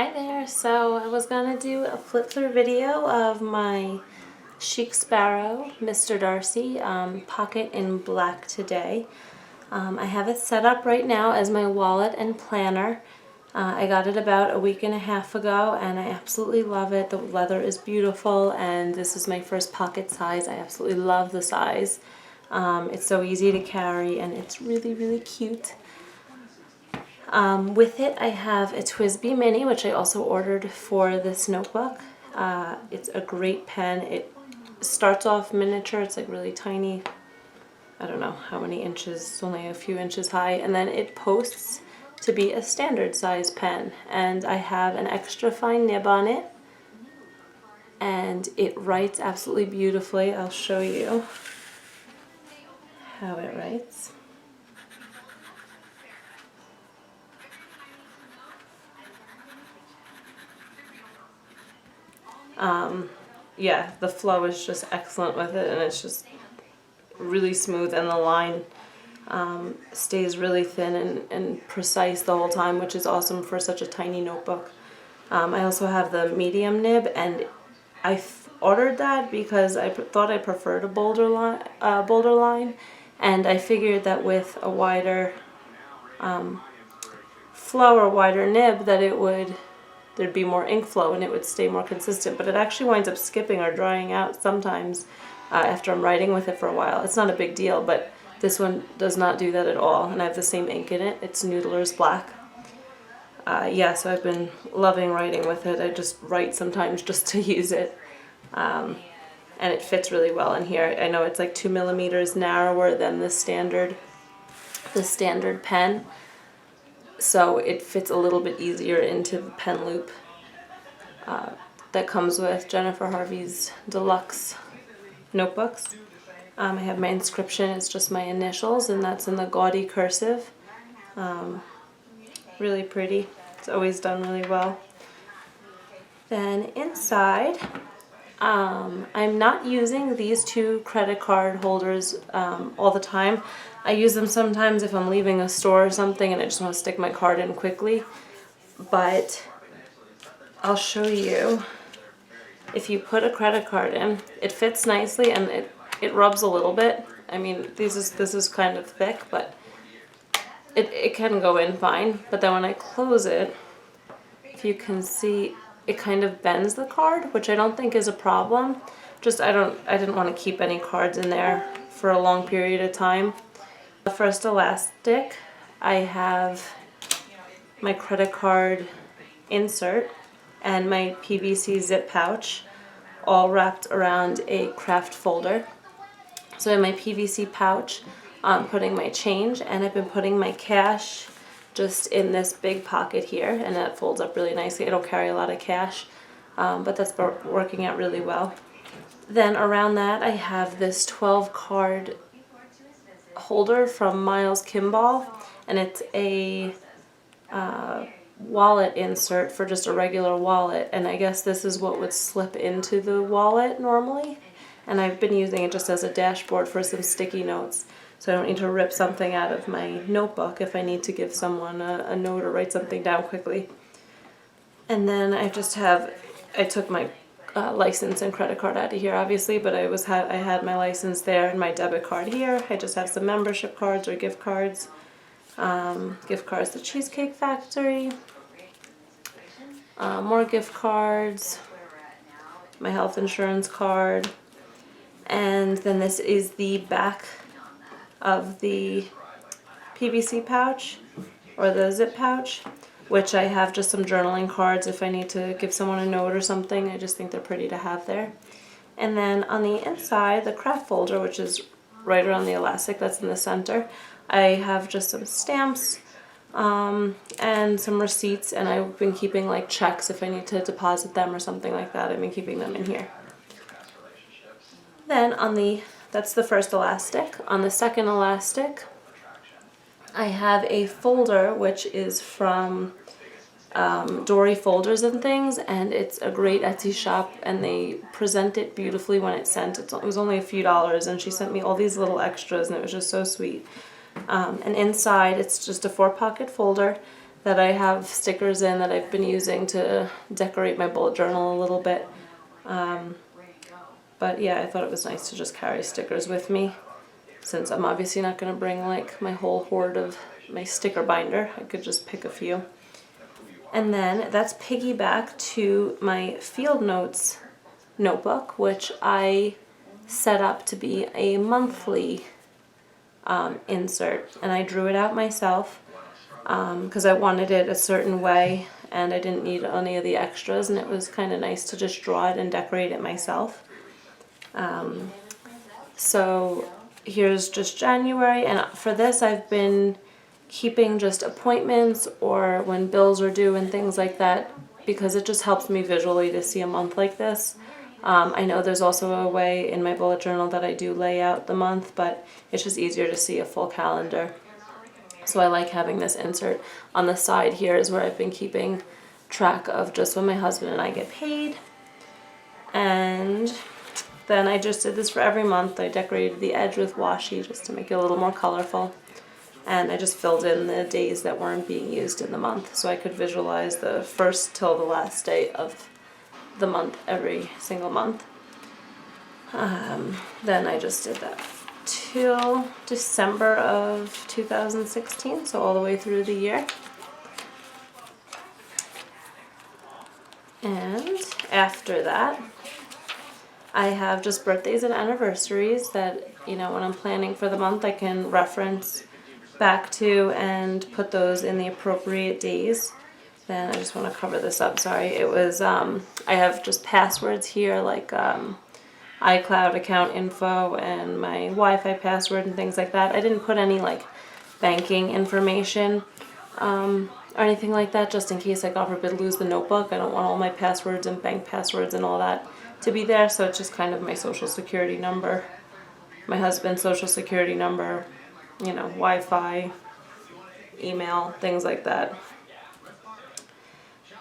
Hi there, so I was going to do a flip through video of my Chic Sparrow Mr Darcy pocket in black today. I have it set up right now as my wallet and planner. I got it about a week and a half ago and I absolutely love it. The leather is beautiful and this is my first pocket size. I absolutely love the size. It's so easy to carry and it's really cute. With it I have a TWSBI Mini, which I also ordered for this notebook. It's a great pen. It starts off miniature, it's like really tiny. I don't know how many inches, it's only a few inches high, and then it posts to be a standard size pen. And I have an extra fine nib on it, and it writes absolutely beautifully. I'll show you how it writes. Yeah, the flow is just excellent with it, and it's just really smooth, and the line stays really thin and precise the whole time, which is awesome for such a tiny notebook. I also have the medium nib, and I ordered that because I thought I preferred a bolder line, and I figured that with a wider flow or wider nib that there'd be more ink flow and it would stay more consistent, but it actually winds up skipping or drying out sometimes after I'm writing with it for a while. It's not a big deal, but this one does not do that at all, and I have the same ink in it. It's Noodler's Black. Yeah, so I've been loving writing with it. I just write sometimes just to use it, and it fits really well in here. I know it's like 2 millimeters narrower than the standard pen, so it fits a little bit easier into the pen loop that comes with Jennifer Harvey's deluxe notebooks. I have my inscription, it's just my initials, and that's in the gaudy cursive. Really pretty. It's always done really well. Then inside, I'm not using these two credit card holders all the time. I use them sometimes if I'm leaving a store or something and I just want to stick my card in quickly. But I'll show you, if you put a credit card in, it fits nicely and it rubs a little bit. I mean, this is kind of thick, but it can go in fine. But then when I close it, if you can see, it kind of bends the card, which I don't think is a problem. Just I didn't want to keep any cards in there for a long period of time. The first elastic, I have my credit card insert and my PVC zip pouch all wrapped around a craft folder. So in my PVC pouch, I'm putting my change, and I've been putting my cash just in this big pocket here, and that folds up really nicely. I don't carry a lot of cash, but that's working out really well. Then around that I have this 12 card holder from Miles Kimball, and it's a wallet insert for just a regular wallet, and I guess this is what would slip into the wallet normally, and I've been using it just as a dashboard for some sticky notes, so I don't need to rip something out of my notebook if I need to give someone a note or write something down quickly. And then I took my license and credit card out of here, obviously, but I had my license there and my debit card here. I just have some membership cards or gift cards. Gift cards to Cheesecake Factory. More gift cards. My health insurance card. And then this is the back of the PVC pouch or the zip pouch, which I have just some journaling cards if I need to give someone a note or something. I just think they're pretty to have there. And then on the inside, the craft folder, which is right around the elastic that's in the center, I have just some stamps and some receipts, and I've been keeping like checks if I need to deposit them or something like that. I've been keeping them in here. Then that's the first elastic. On the second elastic, I have a folder which is from Dory Folders and Things, and it's a great Etsy shop, and they present it beautifully when it's sent. It was only a few dollars, and she sent me all these little extras, and it was just so sweet. And inside, it's just a 4-pocket folder that I have stickers in that I've been using to decorate my bullet journal a little bit. But yeah, I thought it was nice to just carry stickers with me, since I'm obviously not going to bring like my whole hoard of my sticker binder. I could just pick a few. And then that's piggyback to my field notes notebook, which I set up to be a monthly insert, and I drew it out myself because I wanted it a certain way and I didn't need any of the extras, and it was kind of nice to just draw it and decorate it myself. So here's just January, and for this I've been keeping just appointments or when bills are due and things like that, because it just helps me visually to see a month like this. I know there's also a way in my bullet journal that I do lay out the month, but it's just easier to see a full calendar. So I like having this insert. On the side here is where I've been keeping track of just when my husband and I get paid. And then I just did this for every month. I decorated the edge with washi just to make it a little more colorful. And I just filled in the days that weren't being used in the month, so I could visualize the first till the last day of the month every single month. Then I just did that till December of 2016, so all the way through the year. And after that, I have just birthdays and anniversaries that, you know, when I'm planning for the month, I can reference back to and put those in the appropriate days. Then I just want to cover this up, sorry. It was, I have just passwords here, like iCloud account info and my Wi-Fi password and things like that. I didn't put any like banking information or anything like that, just in case I, God forbid, lose the notebook. I don't want all my passwords and bank passwords and all that to be there, so it's just kind of my social security number, my husband's social security number, you know, Wi-Fi, email, things like that.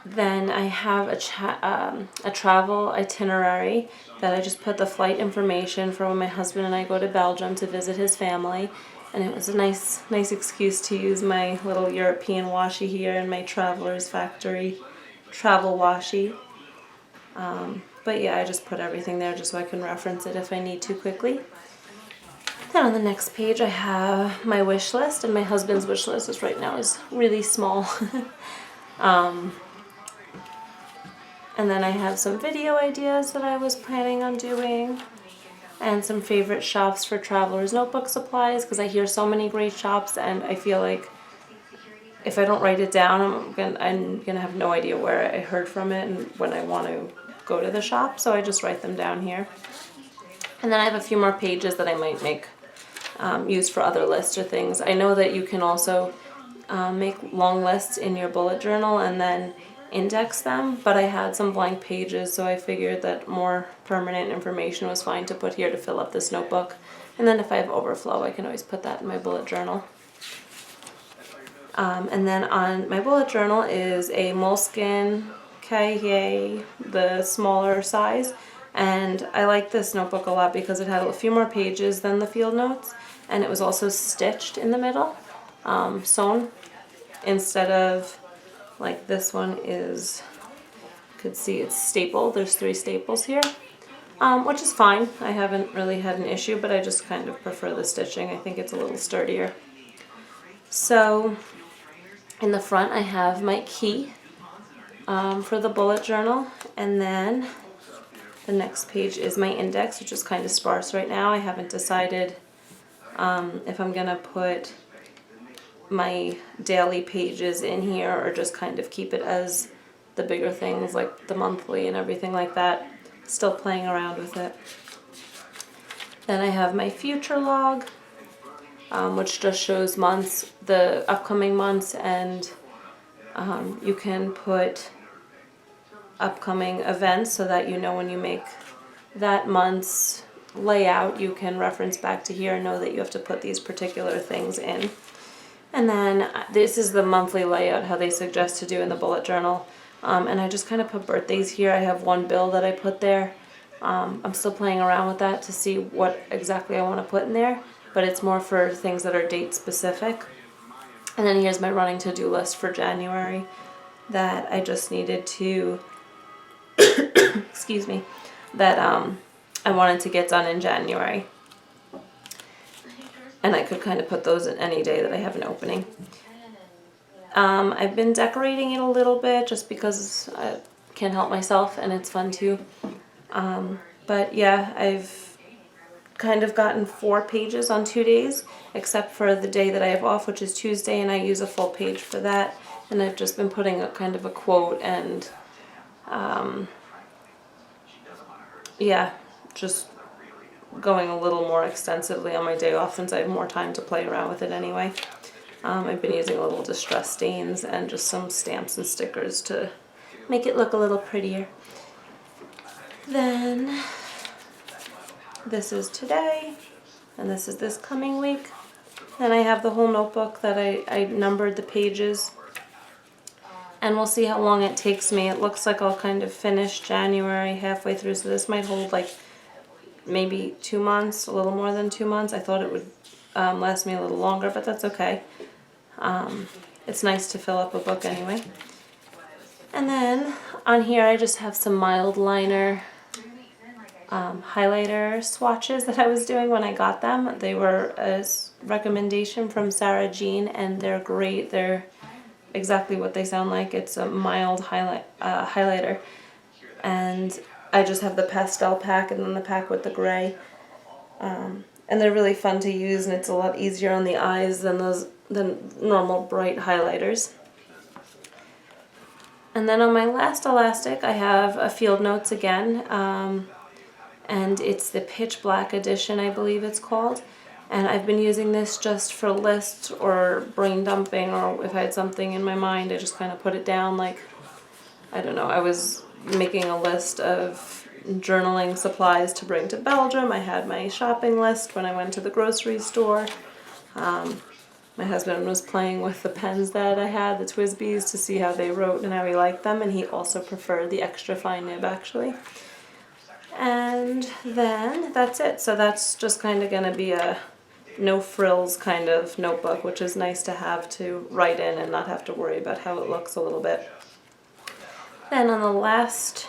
Then I have a travel itinerary that I just put the flight information for when my husband and I go to Belgium to visit his family. And it was a nice excuse to use my little European washi here and my Traveler's Factory travel washi. But yeah, I just put everything there just so I can reference it if I need to quickly. Then on the next page I have my wish list, and my husband's wish list is right now is really small. And then I have some video ideas that I was planning on doing, and some favorite shops for traveler's notebook supplies, because I hear so many great shops and I feel like if I don't write it down, I'm gonna have no idea where I heard from it and when I want to go to the shop, so I just write them down here. And then I have a few more pages that I might make use for other lists or things. I know that you can also make long lists in your bullet journal and then index them, but I had some blank pages, so I figured that more permanent information was fine to put here to fill up this notebook. And then if I have overflow, I can always put that in my bullet journal. And then on my bullet journal is a moleskin Cahier, the smaller size, and I like this notebook a lot because it had a few more pages than the field notes, and it was also stitched in the middle, sewn, instead of like this one is, you could see it's stapled. There's 3 staples here, which is fine. I haven't really had an issue, but I just kind of prefer the stitching. I think it's a little sturdier. So in the front I have my key for the bullet journal, and then the next page is my index, which is kind of sparse right now. I haven't decided if I'm gonna put my daily pages in here or just kind of keep it as the bigger things like the monthly and everything like that. Still playing around with it. Then I have my future log, which just shows months, the upcoming months, and you can put upcoming events so that you know when you make that month's layout, you can reference back to here and know that you have to put these particular things in. And then this is the monthly layout, how they suggest to do in the bullet journal. And I just kind of put birthdays here. I have one bill that I put there. I'm still playing around with that to see what exactly I want to put in there, but it's more for things that are date specific. And then here's my running to-do list for January that I just needed to, excuse me, that I wanted to get done in January. And I could kind of put those in any day that I have an opening. I've been decorating it a little bit just because I can't help myself and it's fun too. But yeah, I've kind of gotten 4 pages on 2 days, except for the day that I have off, which is Tuesday, and I use a full page for that. And I've just been putting a kind of a quote and, yeah, just going a little more extensively on my day off since I have more time to play around with it anyway. I've been using little distress stains and just some stamps and stickers to make it look a little prettier. Then this is today, and this is this coming week. Then I have the whole notebook that I numbered the pages, and we'll see how long it takes me. It looks like I'll kind of finish January halfway through, so this might hold like maybe 2 months, a little more than 2 months. I thought it would last me a little longer, but that's okay. It's nice to fill up a book anyway. And then on here I just have some mild liner highlighter swatches that I was doing when I got them. They were a recommendation from Sarah Jean, and they're great. They're exactly what they sound like. It's a mild highlighter, and I just have the pastel pack and then the pack with the gray, and they're really fun to use, and it's a lot easier on the eyes than normal bright highlighters. And then on my last elastic I have a Field Notes again, and it's the Pitch Black edition, I believe it's called. And I've been using this just for lists or brain dumping, or if I had something in my mind I just kind of put it down. Like, I don't know, I was making a list of journaling supplies to bring to Belgium. I had my shopping list when I went to the grocery store. My husband was playing with the pens that I had, the Twisbees, to see how they wrote and how he liked them, and he also preferred the extra fine nib actually. And then that's it. So that's just kind of going to be a no frills kind of notebook, which is nice to have to write in and not have to worry about how it looks a little bit. Then on the last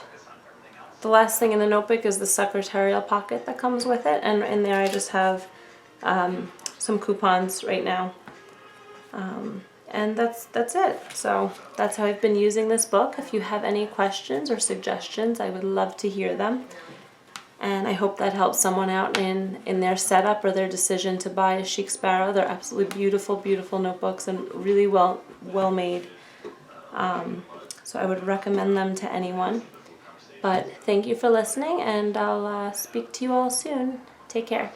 thing in the notebook is the Secretarial Pocket that comes with it, and in there I just have some coupons right now. And that's it. So that's how I've been using this book. If you have any questions or suggestions, I would love to hear them. And I hope that helps someone out in their setup or their decision to buy a Chic Sparrow. They're absolutely beautiful, beautiful notebooks and really well made. So I would recommend them to anyone. But thank you for listening, and I'll speak to you all soon. Take care.